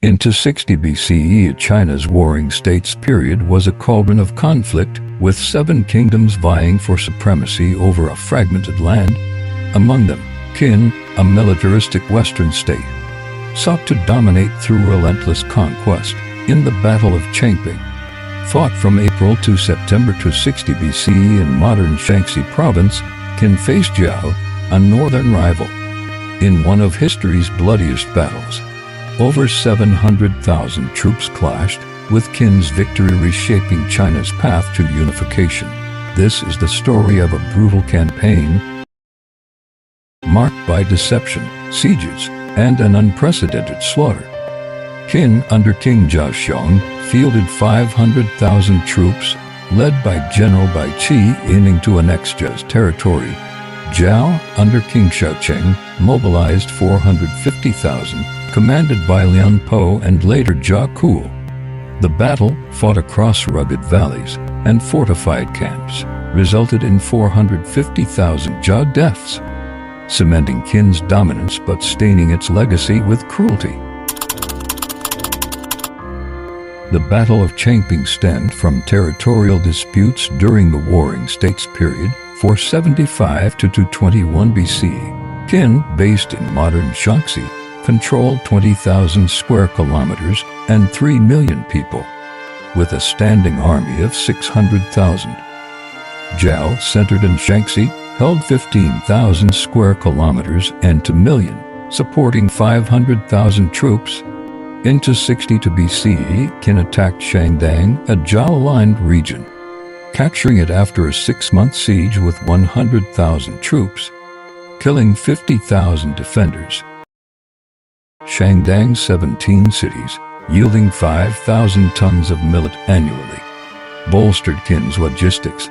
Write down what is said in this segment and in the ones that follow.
Into 60 BCE, China's warring states period was a cauldron of conflict, with 7 kingdoms vying for supremacy over a fragmented land. Among them, Qin, a militaristic western state, sought to dominate through relentless conquest. In the Battle of Changping, fought from April to September 60 BCE in modern Shaanxi province, Qin faced Zhao, a northern rival. In one of history's bloodiest battles, over 700,000 troops clashed, with Qin's victory reshaping China's path to unification. This is the story of a brutal campaign marked by deception, sieges, and an unprecedented slaughter. Qin, under King Zhao, fielded 500,000 troops, led by General Bai Qi, aiming to annex Zhao's territory. Zhao, under King Shaocheng, mobilized 450,000, commanded by Liang Po and later Zhao Ku. The battle, fought across rugged valleys and fortified camps, resulted in 450,000 Zhao deaths, cementing Qin's dominance but staining its legacy with cruelty. The Battle of Changping stemmed from territorial disputes during the Warring States period, 475 to 221 BCE. Qin, based in modern Shaanxi, controlled 20,000 square kilometers and 3 million people, with a standing army of 600,000. Zhao, centered in Shaanxi, held 15,000 square kilometers and 2 million, supporting 500,000 troops. Into 62 BCE, Qin attacked Shangdang, a Zhao-aligned region, capturing it after a 6-month siege with 100,000 troops, killing 50,000 defenders. Shangdang's 17 cities, yielding 5,000 tons of millet annually, bolstered Qin's logistics.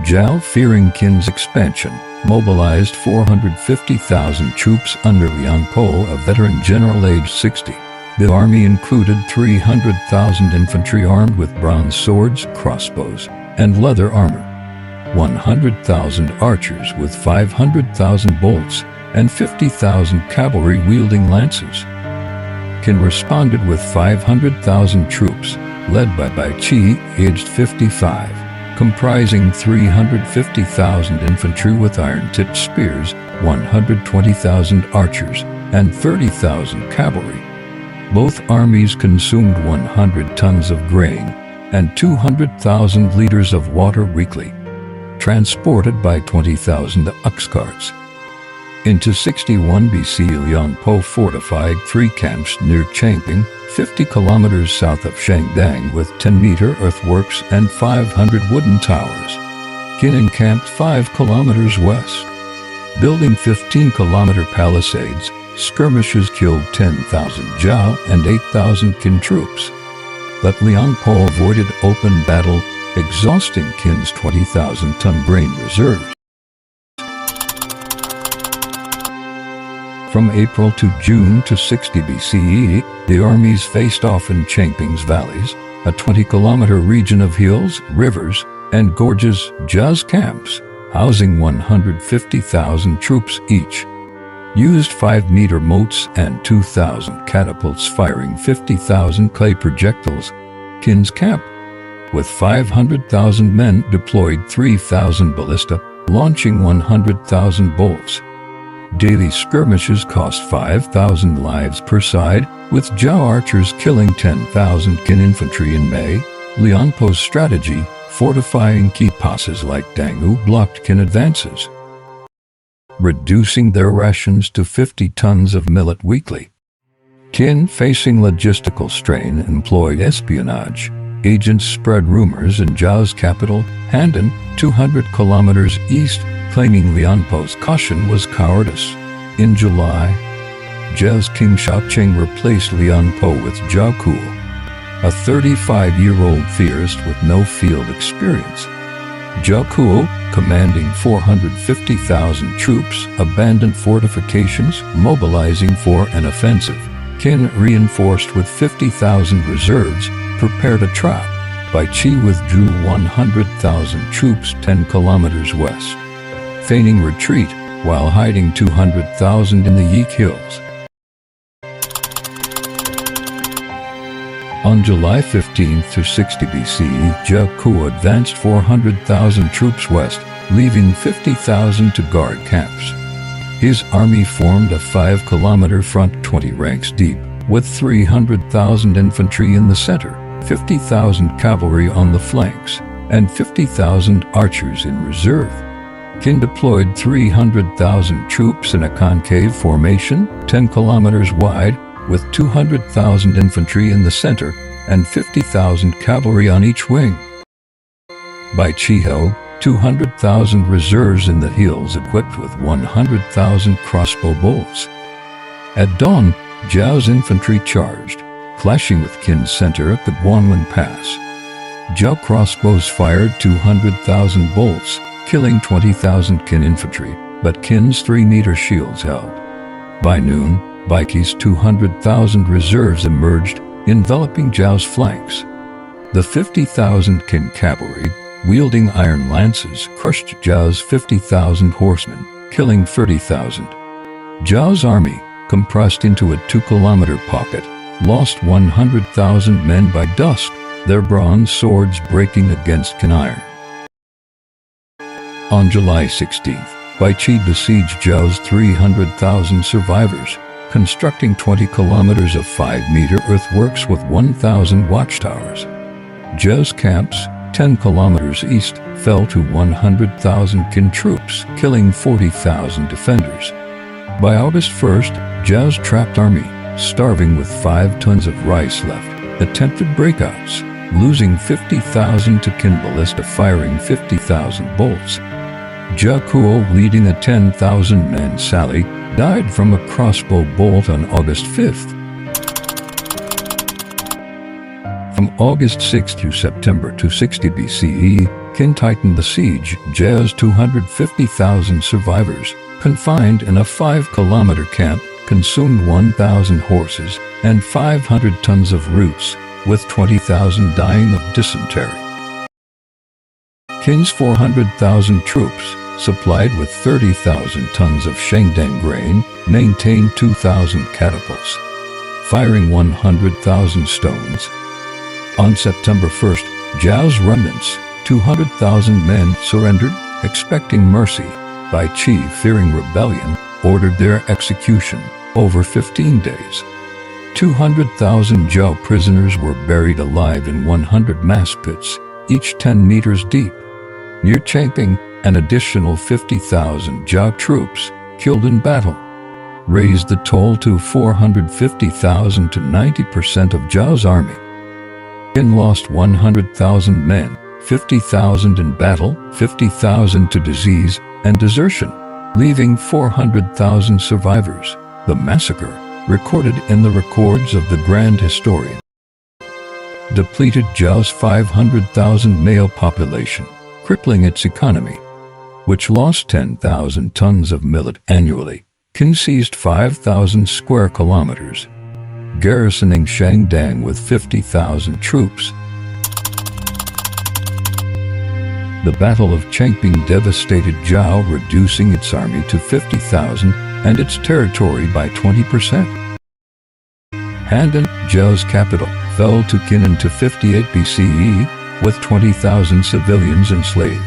Zhao, fearing Qin's expansion, mobilized 450,000 troops under Liang Po, a veteran general aged 60. The army included 300,000 infantry armed with bronze swords, crossbows, and leather armor, 100,000 archers with 500,000 bolts, and 50,000 cavalry wielding lances. Qin responded with 500,000 troops, led by Bai Qi, aged 55, comprising 350,000 infantry with iron-tipped spears, 120,000 archers, and 30,000 cavalry. Both armies consumed 100 tons of grain and 200,000 liters of water weekly, transported by 20,000 ox carts. Into 61 BC, Liang Po fortified 3 camps near Changping, 50 kilometers south of Shangdang, with 10-meter earthworks and 500 wooden towers. Qin encamped 5 kilometers west, building 15-kilometer palisades. Skirmishes killed 10,000 Zhao and 8,000 Qin troops, but Liang Po avoided open battle, exhausting Qin's 20,000-ton grain reserves. From April to June to 60 BCE, the armies faced off in Changping's valleys, a 20-kilometer region of hills, rivers, and gorges. Zhao's camps, housing 150,000 troops each, used 5-meter moats and 2,000 catapults firing 50,000 clay projectiles. Qin's camp, with 500,000 men, deployed 3,000 ballista, launching 100,000 bolts. Daily skirmishes cost 5,000 lives per side, with Zhao archers killing 10,000 Qin infantry in May. Liang Po's strategy, fortifying key passes like Danghu, blocked Qin advances, reducing their rations to 50 tons of millet weekly. Qin, facing logistical strain, employed espionage. Agents spread rumors in Zhao's capital, Handan, 200 kilometers east, claiming Liang Po's caution was cowardice. In July, Zhao's King Shaocheng replaced Liang Po with Zhao Ku, a 35-year-old theorist with no field experience. Zhao Ku, commanding 450,000 troops, abandoned fortifications, mobilizing for an offensive. Qin, reinforced with 50,000 reserves, prepared a trap. Bai Qi withdrew 100,000 troops 10 kilometers west, feigning retreat while hiding 200,000 in the Yik Hills. On July 15 to 60 BCE, Zhao advanced 400,000 troops west, leaving 50,000 to guard camps. His army formed a 5-kilometer front 20 ranks deep, with 300,000 infantry in the center, 50,000 cavalry on the flanks, and 50,000 archers in reserve. Qin deployed 300,000 troops in a concave formation, 10 kilometers wide, with 200,000 infantry in the center and 50,000 cavalry on each wing. By Chiho, 200,000 reserves in the hills equipped with 100,000 crossbow bolts. At dawn, Zhao's infantry charged, clashing with Qin's center at the Guanlin Pass. Zhao crossbows fired 200,000 bolts, killing 20,000 Qin infantry, but Qin's 3-meter shields held. By noon, Baiqi's 200,000 reserves emerged, enveloping Zhao's flanks. The 50,000 Qin cavalry, wielding iron lances, crushed Zhao's 50,000 horsemen, killing 30,000. Zhao's army, compressed into a 2-kilometer pocket, lost 100,000 men by dusk, their bronze swords breaking against Qin iron. On July 16th, Baiqi besieged Zhao's 300,000 survivors, constructing 20 kilometers of 5-meter earthworks with 1,000 watchtowers. Zhao's camps, 10 kilometers east, fell to 100,000 Qin troops, killing 40,000 defenders. By August 1st, Zhao's trapped army, starving with 5 tons of rice left, attempted breakouts, losing 50,000 to Qin ballista firing 50,000 bolts. Zhao, leading a 10,000-man sally, died from a crossbow bolt on August 5th. From August 6 to September 260 BCE, Qin tightened the siege. Zhao's 250,000 survivors, confined in a 5-kilometer camp, consumed 1,000 horses and 500 tons of roots, with 20,000 dying of dysentery. Qin's 400,000 troops, supplied with 30,000 tons of Shangdang grain, maintained 2,000 catapults, firing 100,000 stones. On September 1st, Zhao's remnants, 200,000 men, surrendered, expecting mercy. Baiqi, fearing rebellion, ordered their execution over 15 days. 200,000 Zhao prisoners were buried alive in 100 mass pits, each 10 meters deep. Near Changping, an additional 50,000 Zhao troops, killed in battle, raised the toll to 450,000 to 90% of Zhao's army. Qin lost 100,000 men, 50,000 in battle, 50,000 to disease and desertion, leaving 400,000 survivors. The massacre, recorded in the records of the Grand Historian, depleted Zhao's 500,000 male population, crippling its economy, which lost 10,000 tons of millet annually. Qin seized 5,000 square kilometers, garrisoning Shangdang with 50,000 troops. The Battle of Changping devastated Zhao, reducing its army to 50,000 and its territory by 20%. Handan, Zhao's capital, fell to Qin in 58 BCE, with 20,000 civilians enslaved.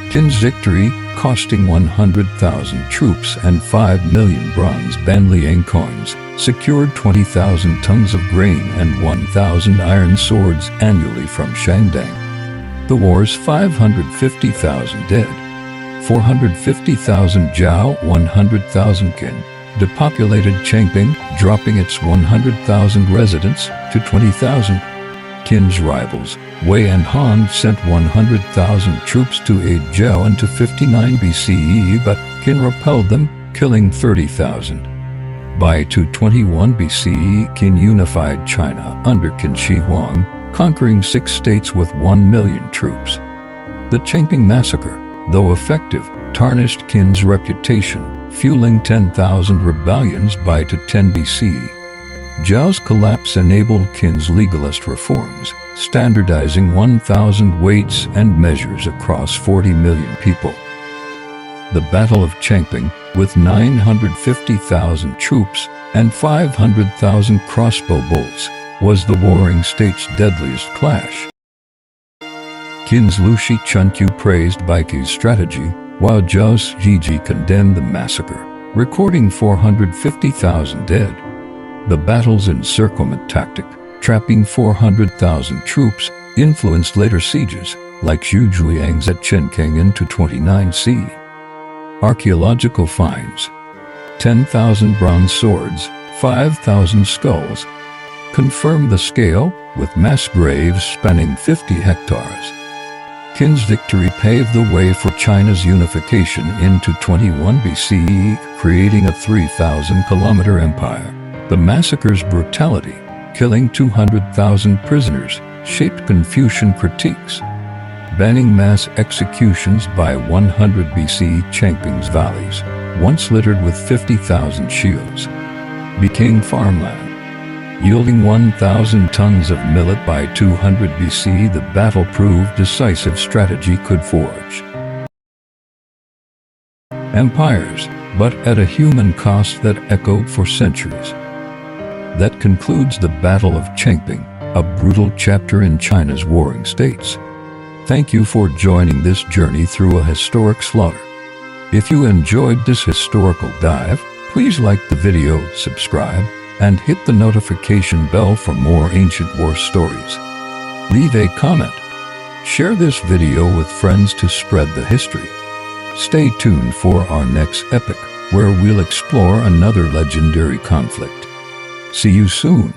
Qin's victory, costing 100,000 troops and 5 million bronze Banliang coins, secured 20,000 tons of grain and 1,000 iron swords annually from Shangdang. The war's 550,000 dead, 450,000 Zhao, 100,000 Qin, depopulated Changping, dropping its 100,000 residents to 20,000. Qin's rivals, Wei and Han, sent 100,000 troops to aid Zhao into 59 BCE, but Qin repelled them, killing 30,000. By 221 BCE, Qin unified China under Qin Shi Huang, conquering 6 states with 1 million troops. The Changping massacre, though effective, tarnished Qin's reputation, fueling 10,000 rebellions by 210 BCE. Zhao's collapse enabled Qin's legalist reforms, standardizing 1,000 weights and measures across 40 million people. The Battle of Changping, with 950,000 troops and 500,000 crossbow bolts, was the warring states' deadliest clash. Qin's Lu Shichunqiu praised Baiqi's strategy, while Zhao's Jiji condemned the massacre, recording 450,000 dead. The battle's encirclement tactic, trapping 400,000 troops, influenced later sieges, like Xu Zhuliang's at Changping into 29 CE. Archaeological finds: 10,000 bronze swords, 5,000 skulls, confirm the scale, with mass graves spanning 50 hectares. Qin's victory paved the way for China's unification into 21 BCE, creating a 3,000-kilometer empire. The massacre's brutality, killing 200,000 prisoners, shaped Confucian critiques. Banning mass executions by 100 BCE, Changping's valleys, once littered with 50,000 shields, became farmland. Yielding 1,000 tons of millet by 200 BCE, the battle proved decisive strategy could forge empires, but at a human cost that echoed for centuries. That concludes the Battle of Changping, a brutal chapter in China's warring states. Thank you for joining this journey through a historic slaughter. If you enjoyed this historical dive, please like the video, subscribe, and hit the notification bell for more ancient war stories. Leave a comment. Share this video with friends to spread the history. Stay tuned for our next epic, where we'll explore another legendary conflict. See you soon.